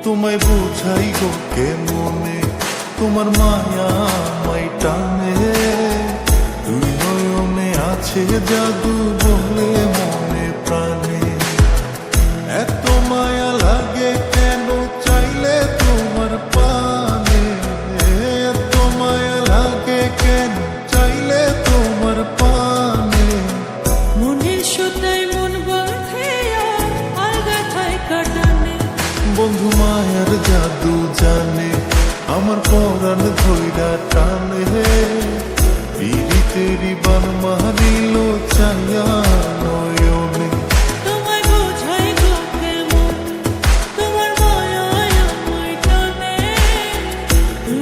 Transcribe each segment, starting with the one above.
তোমায় বুঝাই গো কেমনে তোমার মায়া আমায় টানে, দুই নয়নে আছে জাদু বলে মনে প্রাণে। এত মায়া লাগে কেন চাইলে তোমার পানে, এত মায়া লাগে কেন চাইলে তোমার পানে। মনের সুতায় মন বাঁধে আলগা থাই কাটানে, বন্ধু মায়ার জাদু জানে আমার পরাণ ধইরা টানে, পিরিতেরি বান মারিল চাইয়া নয়নে। তোমায় বোঝাই গো কেমন তোমার মায়ায় আমায় টানে,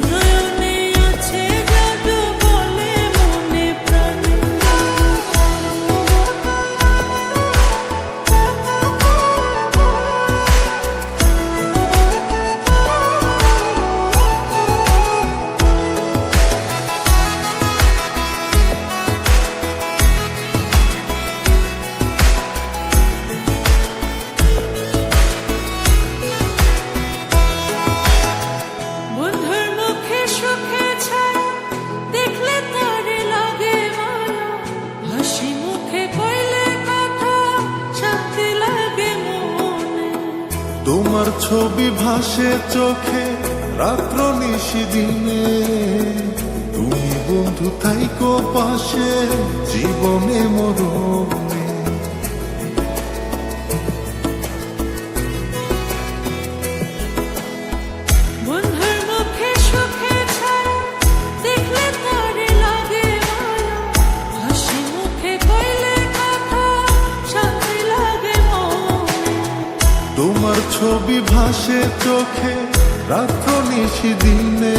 নয়নে আছে জাদু বলে মনে প্রাণে। তোমার ছবি ভাসে চোখে রাত্র নিশি দিনে, তুমি বন্ধু থাইকো পাশে জীবনে মরণে। তোমার ছবি ভাসে চোখে রাত্র নিশি দিনে,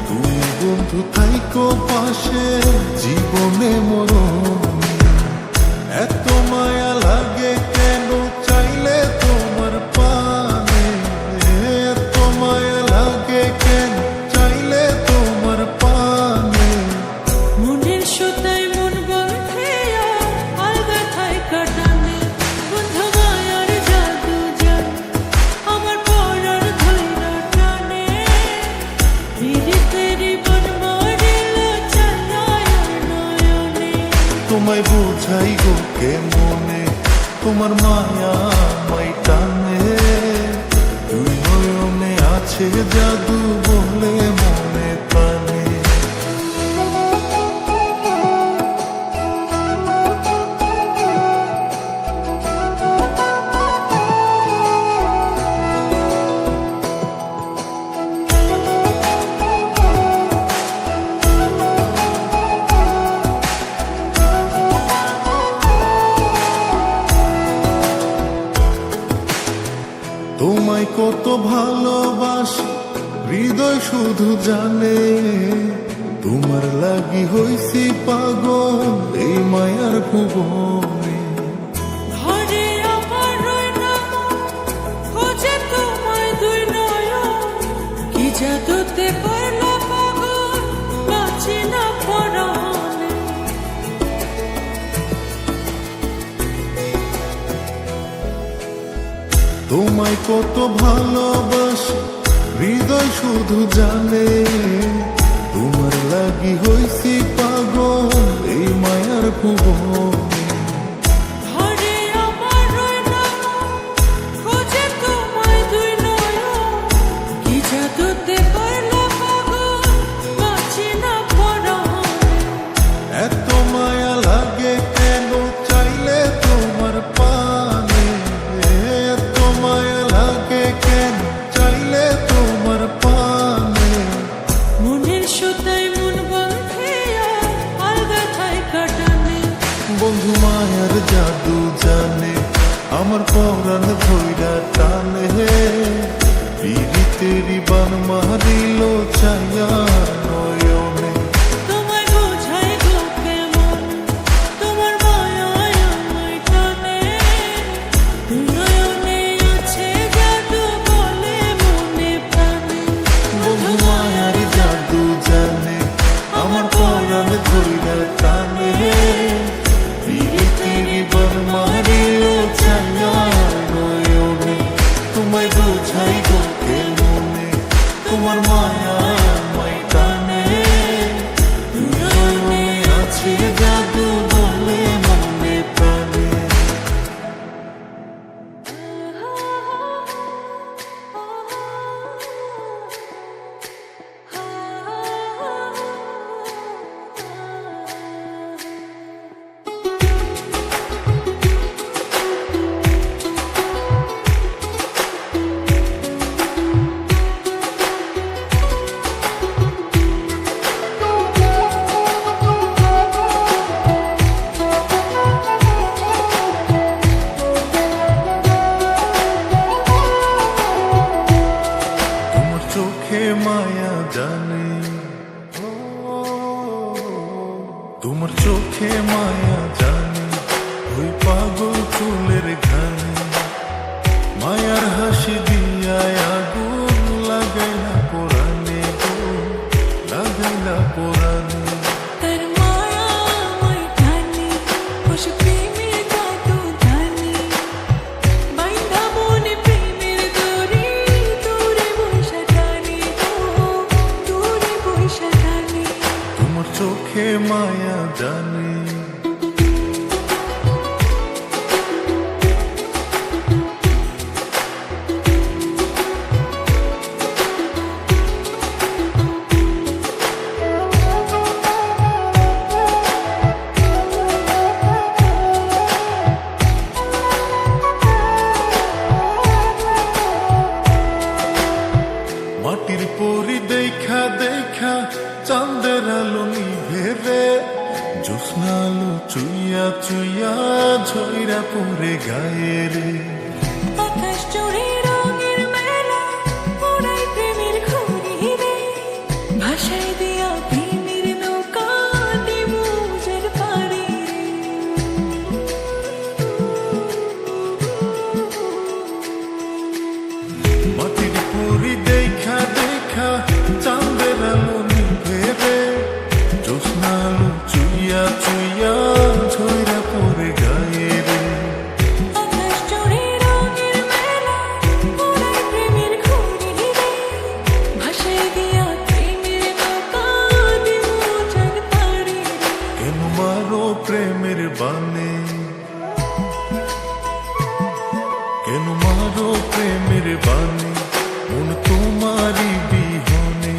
তুমি বন্ধু থাইকো পাশে জীবনে মরণে। এত মায়া লাগে কেন চাইলে তোমার পানে, এত মায়া লাগে কেন চাইলে তোমার পানে। মনের সুতায় মন বাঁধে আলগা থাই কাটানে, বন্ধু মায়ার জাদু জানে আমার পরাণ ধইরা টানে, পিরিতেরি বান মারিল চাইয়া নয়নে। তোমায় বুঝাই গো কেমনে তোমার মায়া আমায় টানে, দুই নয়নে আছে জাদু বলে মনে প্রাণে। তোমায় কত ভালোবাসি হৃদয় শুধু জানে, তোমার লাগি হইছি পাগল এই মায়ার ভুবনে। ঘরে আমার রয় না খোঁজে তোমায় দুই নয়ন, কি জাদুতে করলো পাগল বাঁচি না পরাণে। তোমায় কত ভালোবাসি হৃদয় শুধু জানে, তোমার লাগি হইছি পাগল এই মায়ার ভুবনে। ঘরে আমার রয় না খোঁজে তোমায় দুই নয়ন, কি জাদুতে করলো পাগল বাঁচি না পরাণে। এত মায়া বন্ধু মায়ার জাদু জানে আমার পরাণ ভৈরা টানে পিরিতেরি বান মারিল ছায়া নয়নে তোমায় বোঝাই গো কেমন তোমার মায়ায় আমায় টানে নয়নে আছে জাদু বলে মনে প্রাণে বন্ধু মায়ার জাদু জানে আমার পরাণ ভৈরা টানে পিরিতেরি বান মারিল ছায়া নয়নে তোমায় বোঝাই গো কেমনে তোমার মায়া আমায় টানে নয়নে আছে জাদু বলে মনে প্রাণে তোমার চোখে মায়া জানে তোমার চোখে মায়া জানে ওই পাগল চুলের ঘানে মায়ার হাসি দিয়া আগুন লাগাইলা পোড়ানে গো লাগাইলা পোড়ানে তার মায়া আমায় টানে খুশি প্রেমের জাদু জানি বাইন্ধা মনে প্রেমের দড়ি দূরে বসে টানি গো দূরে বসে টানি তোমার চোখে মায়া জানে মাটির পরি দেখা দেখা চাঁদের আলো নিভে রে জ্যোৎস্না আলো চুইয়া চুইয়া ঝইরা পড়ে গায়ে রে আকাশ জুড়ে রঙের মেলা ওড়াই প্রেমের ঘুড়ি রে ভাষায় দিয়া প্রেমের নৌকা ডিমুজের পাড়ি মাটির পরি দেখা দেখা চাঁদের আলো নিভে রে জ্যোৎস্না আলো চুইয়া চুইয়া ঝইরা পড়ে গায়ে রে আকাশ জুড়ে রঙের মেলা ওড়াই প্রেমের ঘুড়ি রে ভাষায় দিয়া প্রেমের নৌকা ডিমুজের পাড়ি কেন মারো প্রেমের বানে কেন মারো প্রেমের বানে মন তোমারই বিহনে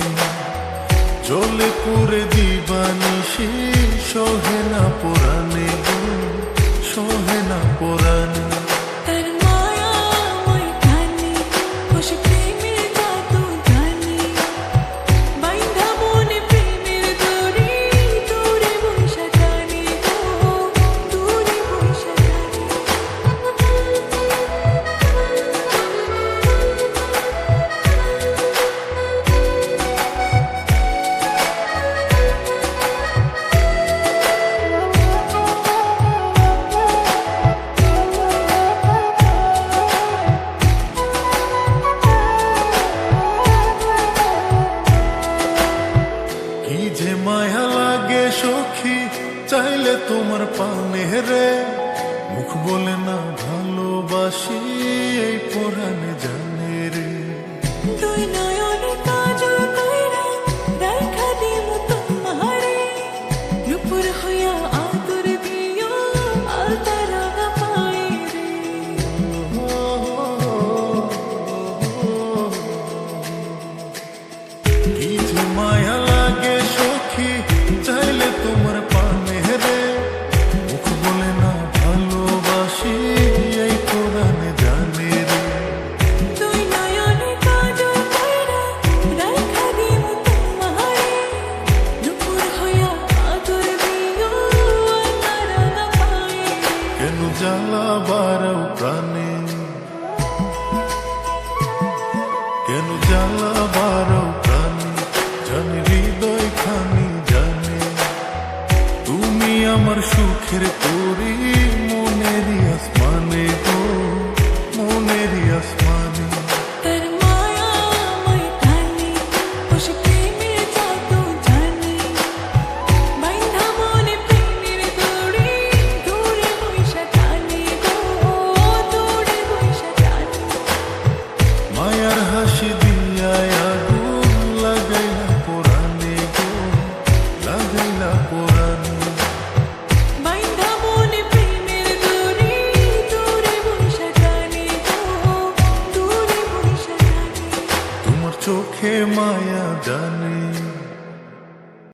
জলে পুরে দিবানিশি সহে না পোড়ানে গো সহে না পোড়ানে তার মায়া আমায় টানে খুশি প্রেমের জাদু জানি বাইন্ধা মনে প্রেমের দড়ি দূরে বসে টানি গো দূরে বসে টানি কি যে মায়া লাগে সখী চাইলে তোমার পানে রে মুখ বলে না ভালোবাসি এই পরাণে জানে রে তুই নয়নে কাজল কইরা রাখা দিমু তোমারে রূপুর হইয়া আদর দিও আলতা রাঙা পায়ে রে কি যে মায়া লাগে সখী চাইলে তোমার পানে রে মুখ বলে না ভালোবাসি এই পরাণে জানে রে তুই নয়নে কাজল কইরা বারাও প্রাণে, কেন জ্বালা বারাও প্রাণে, জানে হৃদয় খানি জানে, তুমি আমার সুখের তরি, মনেরই আসমানে গো, মনেরই আসমানে। তার মায়া আমায় টানে, বসে প্রেমের জাদু জানে, বাইন্ধা মনে প্রেমের দড়ি, দূরে বইসা টানে গো, দূরে বইসা টানে। মায়ার হাসি দিয়া আগুন লাগাইলা পোড়ানে গো, লাগাইলা পোড়ানে। বাইন্ধা মনে প্রেমের দড়ি, দূরে বইসা টানে গো, দূরে বইসা টানে। তোমার চোখে মায়া জানে,